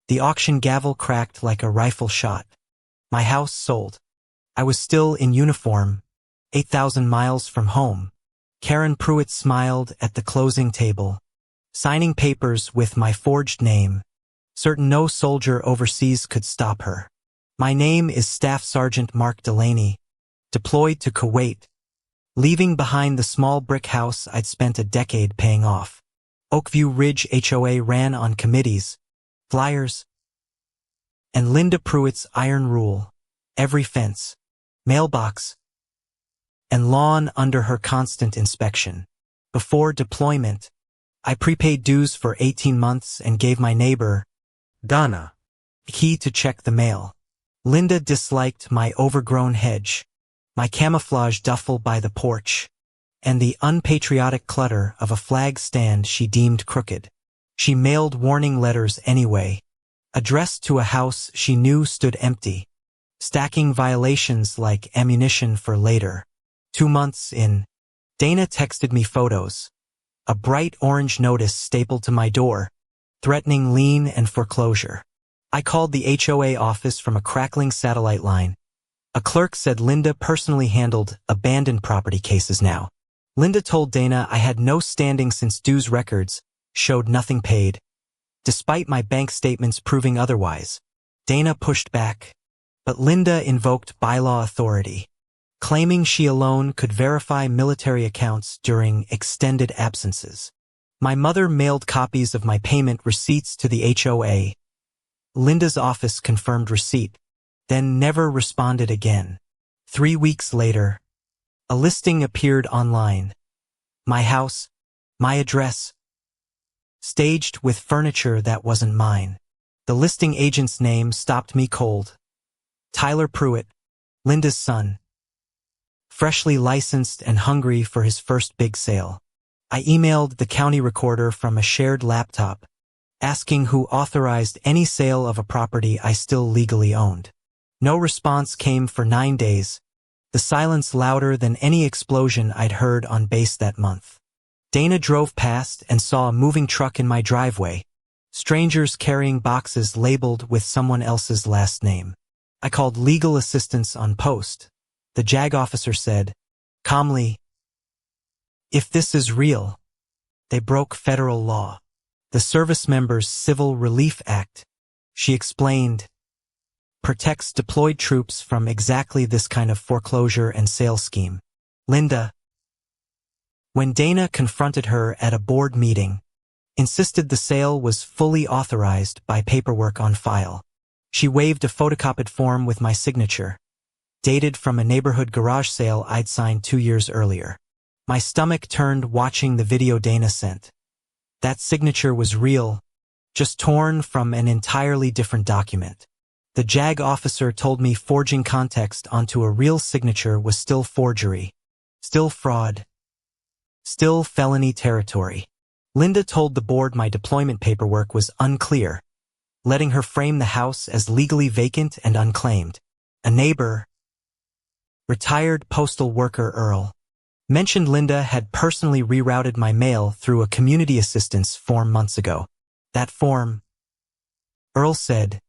The auction gavel cracked like a rifle shot. My house sold. I was still in uniform, 8,000 miles from home. Karen Pruitt smiled at the closing table, signing papers with my forged name, certain no soldier overseas could stop her. My name is Staff Sergeant Mark Delaney, deployed to Kuwait, leaving behind the small brick house I'd spent a decade paying off. Oakview Ridge HOA ran on committees, flyers, and Linda Pruitt's iron rule: every fence, mailbox, and lawn under her constant inspection. Before deployment, I prepaid dues for 18 months and gave my neighbor, Donna, a key to check the mail. Linda disliked my overgrown hedge, my camouflage duffel by the porch, and the unpatriotic clutter of a flag stand she deemed crooked. She mailed warning letters anyway, addressed to a house she knew stood empty, stacking violations like ammunition for later. 2 months in, Dana texted me photos, a bright orange notice stapled to my door, threatening lien and foreclosure. I called the HOA office from a crackling satellite line. A clerk said Linda personally handled abandoned property cases now. Linda told Dana I had no standing since dues records showed nothing paid, despite my bank statements proving otherwise. Dana pushed back, but Linda invoked bylaw authority, claiming she alone could verify military accounts during extended absences. My mother mailed copies of my payment receipts to the HOA. Linda's office confirmed receipt, then never responded again. 3 weeks later, a listing appeared online. My house, my address, staged with furniture that wasn't mine. The listing agent's name stopped me cold. Tyler Pruitt, Linda's son, freshly licensed and hungry for his first big sale. I emailed the county recorder from a shared laptop, asking who authorized any sale of a property I still legally owned. No response came for 9 days, the silence louder than any explosion I'd heard on base that month. Dana drove past and saw a moving truck in my driveway, strangers carrying boxes labeled with someone else's last name. I called legal assistance on post. The JAG officer said, calmly, "If this is real, they broke federal law. The Service Members Civil Relief Act," she explained, "protects deployed troops from exactly this kind of foreclosure and sale scheme." Linda, when Dana confronted her at a board meeting, insisted the sale was fully authorized by paperwork on file. She waved a photocopied form with my signature, dated from a neighborhood garage sale I'd signed 2 years earlier. My stomach turned watching the video Dana sent. That signature was real, just torn from an entirely different document. The JAG officer told me forging context onto a real signature was still forgery, still fraud, still felony territory. Linda told the board my deployment paperwork was unclear, letting her frame the house as legally vacant and unclaimed. A neighbor, retired postal worker Earl, mentioned Linda had personally rerouted my mail through a community assistance form months ago. That form, Earl said,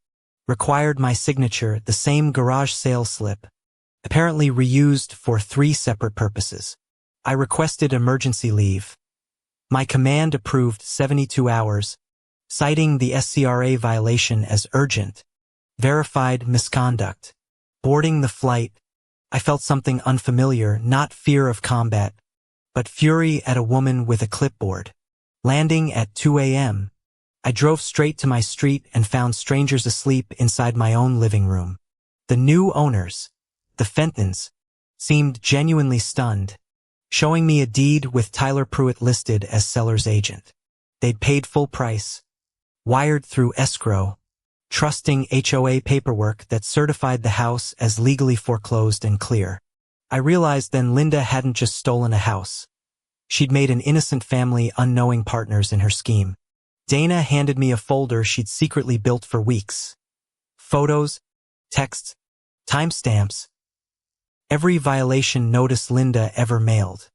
required my signature, the same garage sale slip, apparently reused for 3 separate purposes. I requested emergency leave. My command approved 72 hours, citing the SCRA violation as urgent, verified misconduct. Boarding the flight, I felt something unfamiliar, not fear of combat, but fury at a woman with a clipboard. Landing at 2 a.m., I drove straight to my street and found strangers asleep inside my own living room. The new owners, the Fentons, seemed genuinely stunned, showing me a deed with Tyler Pruitt listed as seller's agent. They'd paid full price, wired through escrow, trusting HOA paperwork that certified the house as legally foreclosed and clear. I realized then Linda hadn't just stolen a house. She'd made an innocent family unknowing partners in her scheme. Dana handed me a folder she'd secretly built for weeks. Photos, texts, timestamps. Every violation notice Linda ever mailed.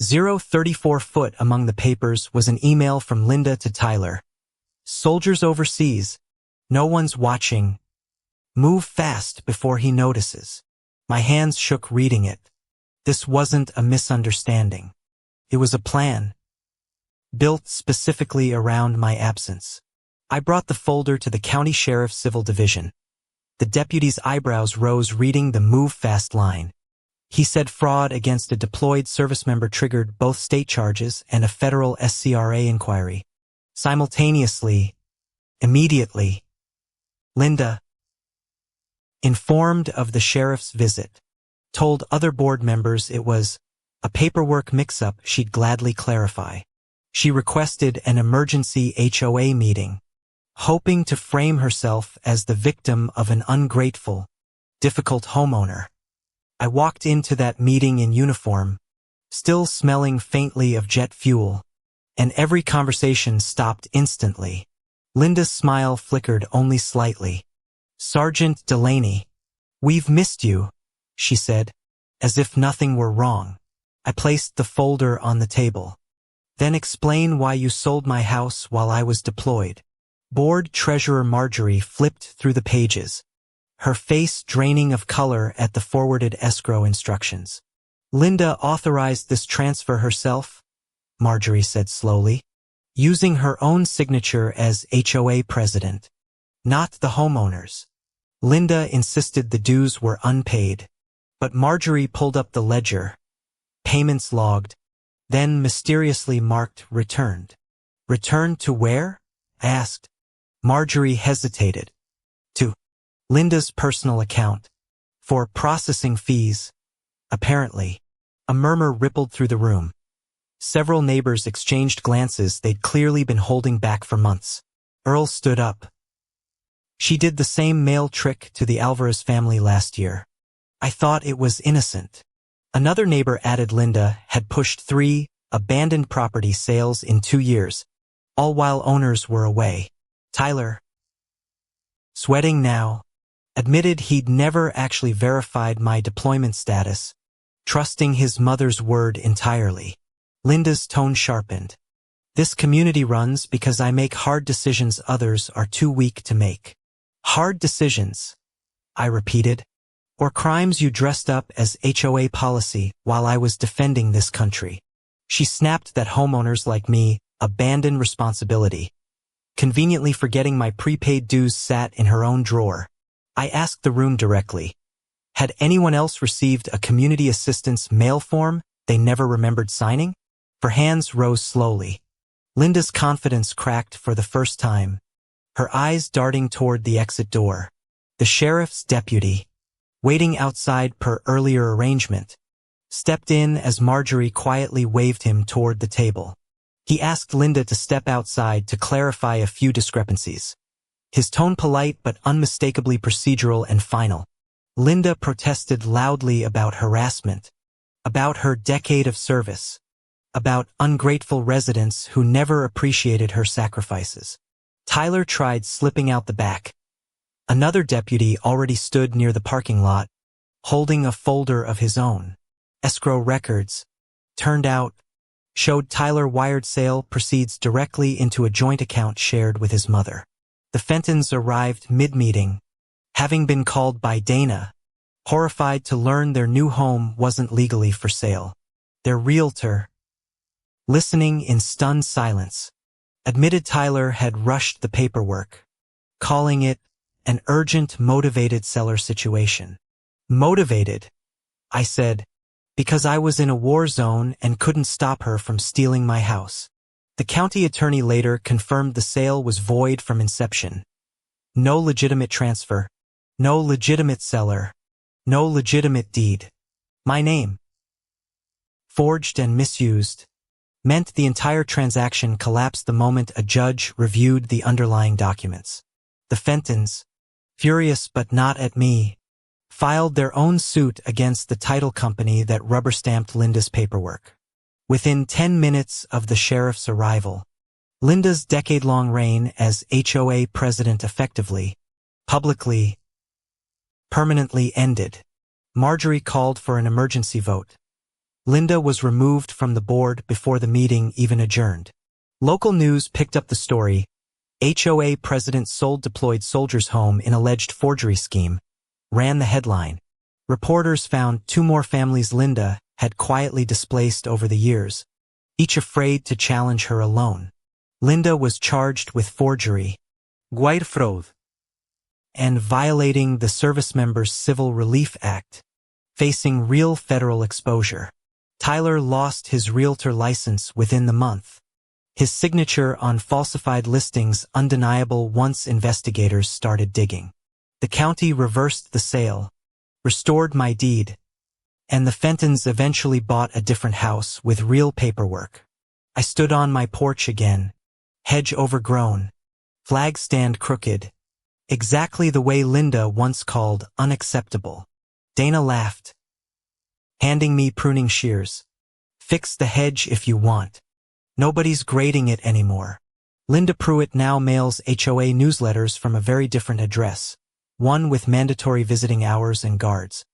034 foot among the papers was an email from Linda to Tyler. Soldiers overseas, No one's watching. Move fast before he notices. My hands shook reading it. This wasn't a misunderstanding. It was a plan, built specifically around my absence. I brought the folder to the county sheriff's civil division. The deputy's eyebrows rose reading the move fast line. He said fraud against a deployed service member triggered both state charges and a federal SCRA inquiry. Simultaneously, immediately, Linda, informed of the sheriff's visit, told other board members it was a paperwork mix-up she'd gladly clarify. She requested an emergency HOA meeting, hoping to frame herself as the victim of an ungrateful, difficult homeowner. I walked into that meeting in uniform, still smelling faintly of jet fuel, and every conversation stopped instantly. Linda's smile flickered only slightly. "Sergeant Delaney, we've missed you," she said, as if nothing were wrong. I placed the folder on the table. "Then explain why you sold my house while I was deployed." Board Treasurer Marjorie flipped through the pages, her face draining of color at the forwarded escrow instructions. "Linda authorized this transfer herself," Marjorie said slowly, "using her own signature as HOA president, not the homeowners." Linda insisted the dues were unpaid, but Marjorie pulled up the ledger, payments logged, then mysteriously marked returned. "Returned to where?" I asked. Marjorie hesitated. "To Linda's personal account. For processing fees, apparently." A murmur rippled through the room. Several neighbors exchanged glances they'd clearly been holding back for months. Earl stood up. "She did the same mail trick to the Alvarez family last year. I thought it was innocent." Another neighbor added Linda had pushed 3 abandoned property sales in 2 years, all while owners were away. Tyler, sweating now, admitted he'd never actually verified my deployment status, trusting his mother's word entirely. Linda's tone sharpened. "This community runs because I make hard decisions others are too weak to make." "Hard decisions," I repeated, "or crimes you dressed up as HOA policy while I was defending this country." She snapped that homeowners like me abandon responsibility, conveniently forgetting my prepaid dues sat in her own drawer. I asked the room directly. Had anyone else received a community assistance mail form they never remembered signing? Her hands rose slowly. Linda's confidence cracked for the first time, her eyes darting toward the exit door. The sheriff's deputy, waiting outside per earlier arrangement, stepped in as Marjorie quietly waved him toward the table. He asked Linda to step outside to clarify a few discrepancies. His tone polite but unmistakably procedural and final. Linda protested loudly about harassment, about her decade of service, about ungrateful residents who never appreciated her sacrifices. Tyler tried slipping out the back. Another deputy already stood near the parking lot, holding a folder of his own. Escrow records, turned out, showed Tyler wired sale proceeds directly into a joint account shared with his mother. The Fentons arrived mid-meeting, having been called by Dana, horrified to learn their new home wasn't legally for sale. Their realtor, listening in stunned silence, admitted Tyler had rushed the paperwork, calling it an urgent, motivated seller situation. "Motivated," I said, "because I was in a war zone and couldn't stop her from stealing my house." The county attorney later confirmed the sale was void from inception. No legitimate transfer, no legitimate seller, no legitimate deed. My name, forged and misused, meant the entire transaction collapsed the moment a judge reviewed the underlying documents. The Fentons, furious but not at me, filed their own suit against the title company that rubber-stamped Linda's paperwork. Within 10 minutes of the sheriff's arrival, Linda's decade-long reign as HOA president effectively, publicly, permanently ended. Marjorie called for an emergency vote. Linda was removed from the board before the meeting even adjourned. Local news picked up the story, HOA president sold deployed soldiers' home in alleged forgery scheme, ran the headline. Reporters found 2 more families Linda had quietly displaced over the years, each afraid to challenge her alone. Linda was charged with forgery, fraude, and violating the Service Members Civil Relief Act, facing real federal exposure. Tyler lost his realtor license within the month. His signature on falsified listings undeniable once investigators started digging. The county reversed the sale, restored my deed, and the Fentons eventually bought a different house with real paperwork. I stood on my porch again, hedge overgrown, flag stand crooked, exactly the way Linda once called unacceptable. Dana laughed, handing me pruning shears. Fix the hedge if you want. Nobody's grading it anymore. Linda Pruitt now mails HOA newsletters from a very different address, one with mandatory visiting hours and guards.